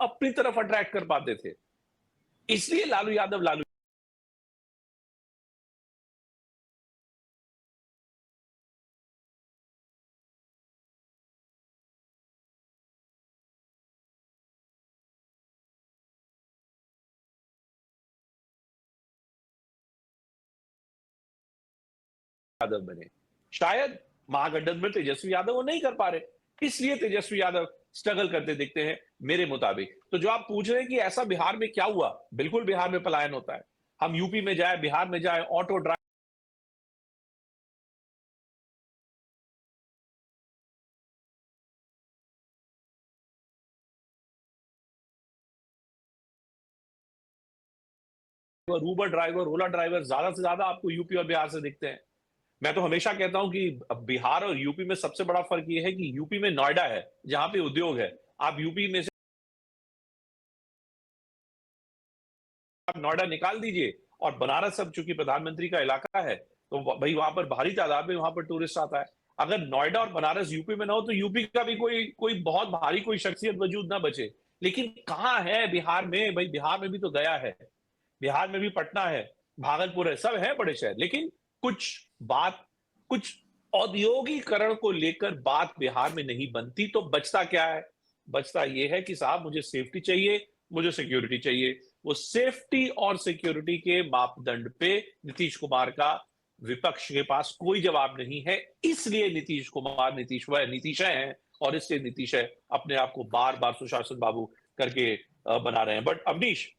अपनी तरफ अट्रैक्ट कर पाते थे। इसलिए लालू यादव यादव बने। शायद महागठबंधन में तेजस्वी यादव वो नहीं कर पा रहे, इसलिए तेजस्वी यादव स्ट्रगल करते दिखते हैं मेरे मुताबिक। तो जो आप पूछ रहे हैं कि ऐसा बिहार में क्या हुआ, बिल्कुल बिहार में पलायन होता है। हम यूपी में जाए, बिहार में जाए, ऑटो ड्राइवर उबर ड्राइवर, ओला ड्राइवर ज्यादा से ज्यादा आपको यूपी और बिहार से दिखते हैं। मैं तो हमेशा कहता हूं कि बिहार और यूपी में सबसे बड़ा फर्क यह है कि यूपी में नोएडा है जहां पे उद्योग है। आप यूपी में से आप नोएडा निकाल दीजिए और बनारस अब चूंकि प्रधानमंत्री का इलाका है तो भाई वहां पर भारी तादाद में वहां पर टूरिस्ट आता है। अगर नोएडा और बनारस यूपी में ना हो तो यूपी का भी कोई कोई बहुत भारी कोई शख्सियत वजूद ना बचे। लेकिन कहां है बिहार में? भाई बिहार में भी तो गया है, बिहार में भी पटना है, भागलपुर है, सब है बड़े शहर। लेकिन कुछ बात, कुछ औद्योगिकरण को लेकर बात बिहार में नहीं बनती। तो बचता क्या है? बचता यह है कि साहब मुझे सेफ्टी चाहिए, मुझे सिक्योरिटी चाहिए। वो सेफ्टी और सिक्योरिटी के मापदंड पे नीतीश कुमार का विपक्ष के पास कोई जवाब नहीं है। इसलिए नीतीश कुमार नीतीश हैं और इसलिए नीतीश है अपने आप को बार बार सुशासन बाबू करके बना रहे हैं। बट अवनीश,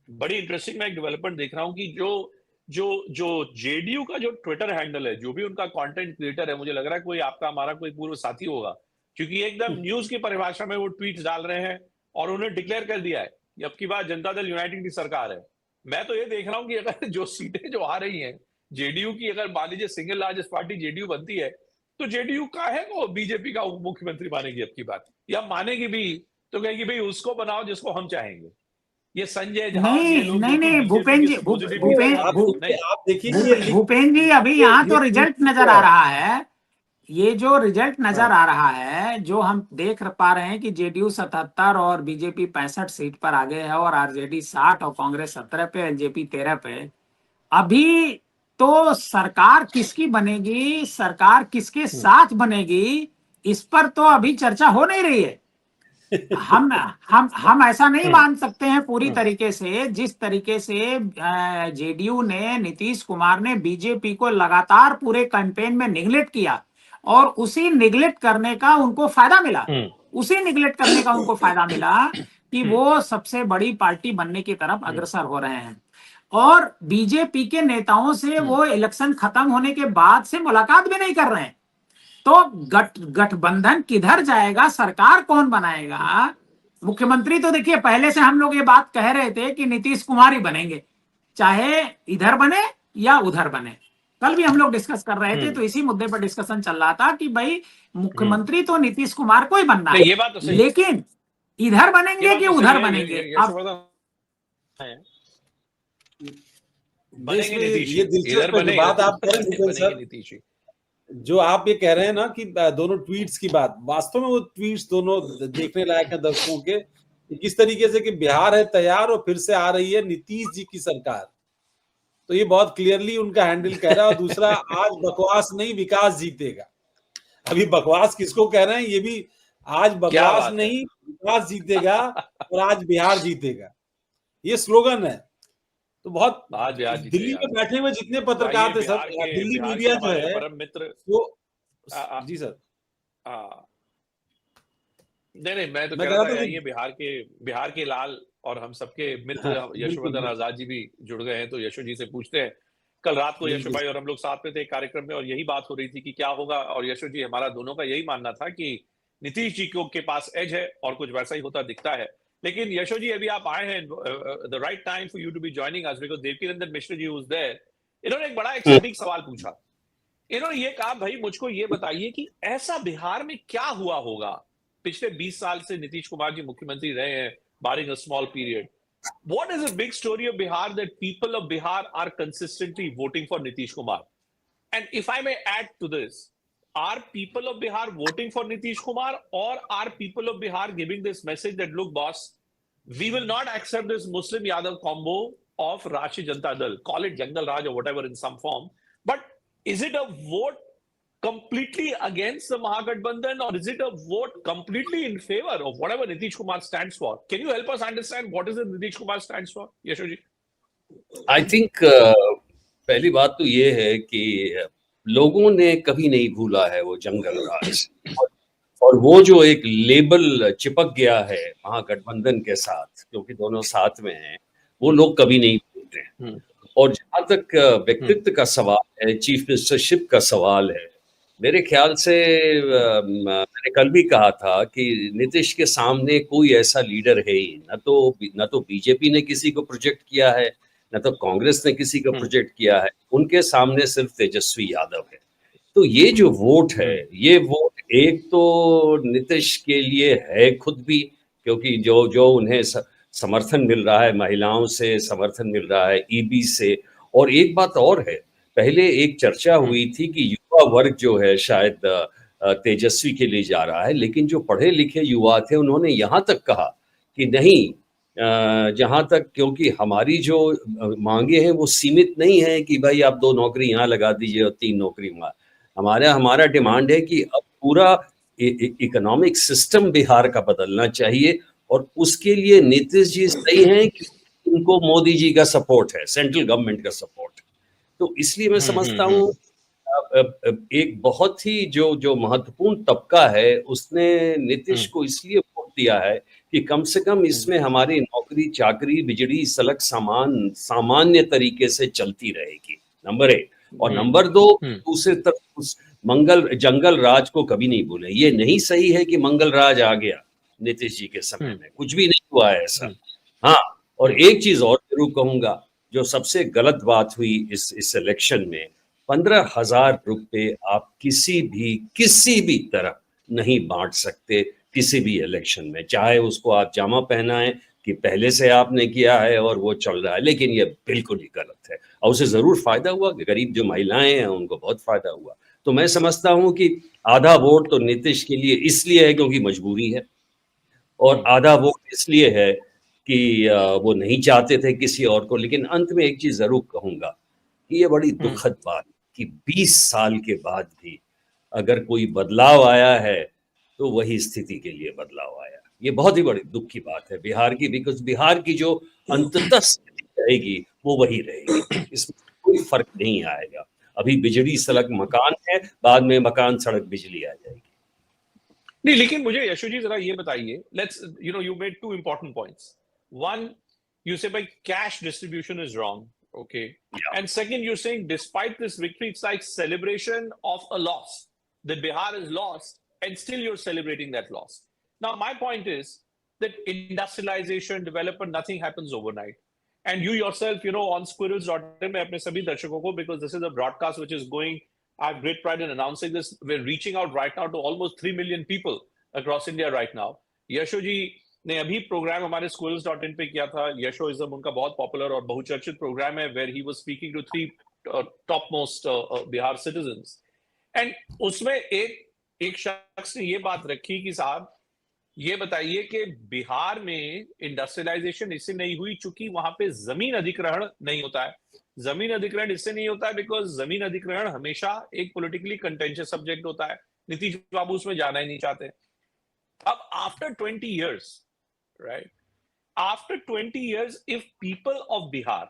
बड़ी इंटरेस्टिंग मैं एक डेवलपमेंट देख रहा हूं कि जो जो जो जेडीयू का जो ट्विटर हैंडल है, जो भी उनका कंटेंट क्रिएटर है, मुझे लग रहा है कोई आपका हमारा कोई पूर्व साथी होगा, क्योंकि एकदम न्यूज की परिभाषा में वो ट्वीट्स डाल रहे हैं और उन्होंने डिक्लेयर कर दिया है कि अब की बार जनता दल यूनाइटेड की सरकार है। मैं तो ये देख रहा हूं कि अगर जो सीटें जो आ रही हैं जेडीयू की, अगर मान लीजिए सिंगल लार्जेस्ट पार्टी जेडीयू बनती है तो जेडीयू का है वो बीजेपी का उप मुख्यमंत्री मानेगी अब की बात, या मानेगी भी तो कहेगी भाई उसको बनाओ जिसको हम चाहेंगे। ये संजय झा और ये नहीं लोग नहीं जो कि नहीं, बीजेपी भूपेन की जी supposedly लीडर हैं, नहीं आप देखिए कि भूपेन जी, अभी यहाँ तो रिजल्ट नजर आ रहा है। ये जो रिजल्ट नजर आ रहा है, जो हम देख पा रहे हैं कि जेडीयू 77 और बीजेपी 65 सीट पर आगे है और आरजेडी 60 और कांग्रेस 17 पे, एलजेपी 13 पे। अभी तो सरकार किसकी बनेगी, सरकार किसके साथ बनेगी, इस पर तो अभी चर्चा हो नहीं रही है। हम ऐसा नहीं मान सकते हैं पूरी तरीके से, जिस तरीके से जेडीयू ने, नीतीश कुमार ने बीजेपी को लगातार पूरे कैंपेन में निगलेक्ट किया और उसी निगलेक्ट करने का उनको फायदा मिला। उसी निगलेक्ट करने का उनको फायदा मिला कि वो सबसे बड़ी पार्टी बनने की तरफ अग्रसर हो रहे हैं। और बीजेपी के नेताओं से वो इलेक्शन खत्म होने के बाद से मुलाकात भी नहीं कर रहे हैं। तो गठबंधन किधर जाएगा, सरकार कौन बनाएगा? मुख्यमंत्री तो देखिए, पहले से हम लोग ये बात कह रहे थे कि नीतीश कुमार ही बनेंगे, चाहे इधर बने या उधर बने। कल भी हम लोग डिस्कस कर रहे थे तो इसी मुद्दे पर डिस्कशन चल रहा था कि भाई मुख्यमंत्री तो नीतीश कुमार को ही बनना है, ये बात तो सही, लेकिन इधर बनेंगे कि उधर बनेंगे? देश में ये दिलचस्प बात आप कह रहे हैं सर, जो आप ये कह रहे हैं ना कि दोनों ट्वीट्स की बात, वास्तव में वो ट्वीट्स दोनों देखने लायक है दर्शकों के, किस तरीके से कि बिहार है तैयार और फिर से आ रही है नीतीश जी की सरकार। तो ये बहुत क्लियरली उनका हैंडल कह रहा है। और दूसरा, आज बकवास नहीं विकास जीतेगा। अभी बकवास किसको कह रहे हैं ये भी, आज बकवास नहीं विकास जीतेगा और आज बिहार जीतेगा, ये स्लोगन है। तो बहुत दिल्ली में बैठे हुए जितने पत्रकार थे सर, दिल्ली मीडिया जो है परम मित्र वो जी सर। नहीं, मैं तो कह रहा था ये बिहार के लाल और हम सबके मित्र यशोवर्धन आजाद जी भी जुड़ गए हैं, तो यशो जी से पूछते हैं। कल रात को यशो भाई और हम लोग साथ में थे कार्यक्रम में और यही बात हो रही थी कि क्या होगा, और यशो जी हमारा दोनों का यही मानना था कि नीतीश जी के पास एज है और कुछ वैसा ही होता दिखता है। लेकिन यशो जी, अभी आप आए हैं, the right time for you to be joining us because Devkinandan Mishra ji was there. इन्होंने एक बड़ा एक्साइटिंग सवाल पूछा। इन्होंने ये कहा, भाई मुझको ये बताइए कि ऐसा बिहार में क्या हुआ होगा, पिछले 20 साल से नीतीश कुमार जी मुख्यमंत्री रहे हैं, barring a small period, what is a big story of Bihar that people of Bihar are consistently voting for Nitish Kumar? And if I may add to this, are people of Bihar voting for Nitish Kumar, or are people of Bihar giving this message that look boss, we will not accept this Muslim Yadav combo of Rashtriya Janata Dal. Call it Jangal Raj or whatever in some form. But is it a vote completely against the Mahagathbandhan, or is it a vote completely in favor of whatever Nitish Kumar stands for? Can you help us understand what is it Nitish Kumar stands for, Yashoj ji? I think पहली बात तो ये है कि लोगों ने कभी नहीं भूला है वो जंगल राज, और वो जो एक लेबल चिपक गया है महागठबंधन के साथ, क्योंकि दोनों साथ में हैं, वो लोग कभी नहीं भूलते। और जहां तक व्यक्तित्व का सवाल है, चीफ मिनिस्टरशिप का सवाल है, मेरे ख्याल से मैंने कल भी कहा था कि नीतीश के सामने कोई ऐसा लीडर है ही, न तो बीजेपी ने किसी को प्रोजेक्ट किया है, न तो कांग्रेस ने किसी को प्रोजेक्ट किया है, उनके सामने सिर्फ तेजस्वी यादव है। तो ये जो वोट है, ये वोट एक तो नीतीश के लिए है खुद भी, क्योंकि जो उन्हें समर्थन मिल रहा है, महिलाओं से समर्थन मिल रहा है, ईबी से। और एक बात और है, पहले एक चर्चा हुई थी कि युवा वर्ग जो है शायद तेजस्वी के लिए जा रहा है, लेकिन जो पढ़े लिखे युवा थे उन्होंने यहाँ तक कहा कि नहीं, जहाँ तक, क्योंकि हमारी जो मांगे हैं वो सीमित नहीं है कि भाई आप 2 नौकरी यहाँ लगा दीजिए और 3 नौकरी वहाँ। हमारा डिमांड है कि अब पूरा इकोनॉमिक सिस्टम बिहार का बदलना चाहिए, और उसके लिए नीतीश जी सही हैं कि उनको मोदी जी का सपोर्ट है, सेंट्रल गवर्नमेंट का सपोर्ट। तो इसलिए मैं समझता हूँ एक बहुत ही जो महत्वपूर्ण तबका है उसने नीतीश को इसलिए वोट दिया है कि कम से कम इसमें हमारी नौकरी चाकरी बिजली सड़क सामान्य तरीके से चलती रहेगी, नंबर 1। और नंबर 2, दूसरे तरफ उस जंगल राज को कभी नहीं भूले। ये नहीं सही है कि मंगल राज आ गया नीतीश जी के समय में, कुछ भी नहीं हुआ है ऐसा। हाँ, और एक चीज और जरूर कहूंगा, जो सबसे गलत बात हुई इस इलेक्शन में, 15,000 रुपए आप किसी भी तरह नहीं बांट सकते किसी भी इलेक्शन में, चाहे उसको आप जामा पहनाएं कि पहले से आपने किया है और वो चल रहा है, लेकिन ये बिल्कुल ही गलत है। और उसे जरूर फायदा हुआ, गरीब जो महिलाएं हैं उनको बहुत फायदा हुआ। तो मैं समझता हूं कि आधा वोट तो नीतीश के लिए इसलिए है क्योंकि मजबूरी है, और आधा वोट इसलिए है कि वो नहीं चाहते थे किसी और को। लेकिन अंत में एक चीज जरूर कहूंगा कि ये बड़ी दुखद बात कि 20 साल के बाद भी अगर कोई बदलाव आया है तो वही स्थिति के लिए बदलाव आया। ये बहुत ही बड़ी दुख की बात है बिहार की, बिकॉज बिहार की जो अंततः स्थिति रहेगी वो वही रहेगी, इसमें कोई फर्क नहीं आएगा। अभी बिजली सड़क मकान है, बाद में मकान सड़क बिजली आ जाएगी। नहीं, लेकिन मुझे यशोजी जरा ये बताइए, let's you made 2 important points. One, you say by cash distribution is wrong, okay? Yeah. And second, you're saying despite this victory, it's like celebration of a loss. That Bihar is lost, and still you're celebrating that loss. Now, my point is that industrialization, development, nothing happens overnight. And you yourself, on squirrels.in, मैं अपने सभी दर्शकों को, because this is a broadcast which is going, I have great pride in announcing this. We're reaching out right now to almost 3 million people across India right now. यशो जी ने अभी programme हमारे squirrels.in पे किया था, यशोइज्म उनका बहुत पॉपुलर और बहुचर्चित प्रोग्राम है, where he was speaking to 3 topmost Bihar citizens. And उसमें एक शख्स ने ये बात रखी कि साहब ये बताइए कि बिहार में इंडस्ट्रियलाइजेशन इससे नहीं हुई चूंकि वहां पे जमीन अधिग्रहण नहीं होता है। जमीन अधिग्रहण इससे नहीं होता है बिकॉज जमीन अधिग्रहण हमेशा एक पॉलिटिकली कंटेंशियस सब्जेक्ट होता है। नीतीश बाबू उसमें जाना ही नहीं चाहते। अब after 20 years, right? After 20 years, if people of Bihar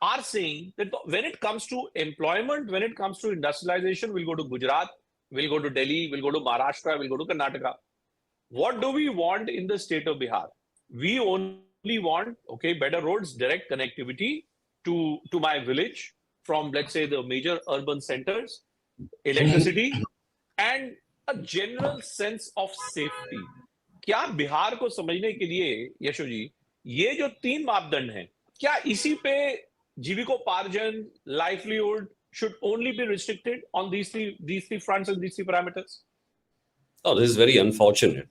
are saying that when it comes to employment, when it comes to industrialization, we'll go to Gujarat, we'll go to Delhi, we'll go to Maharashtra, we'll go to Karnataka. What do we want in the state of Bihar? We only want, better roads, direct connectivity to my village from, let's say, the major urban centers, electricity, and a general sense of safety. क्या बिहार को समझने के लिए यशो जी ये जो 3 मापदंड हैं, क्या इसी पे जीविकोपार्जन, livelihood should only be restricted on these three fronts and these 3 parameters? Oh, this is very unfortunate.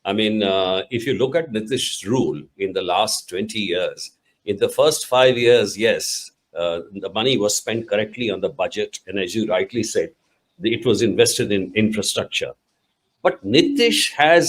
I mean, if you look at Nitish's rule in the last 20 years, in the first 5 years, yes, the money was spent correctly on the budget. And as you rightly said, it was invested in infrastructure. But Nitish has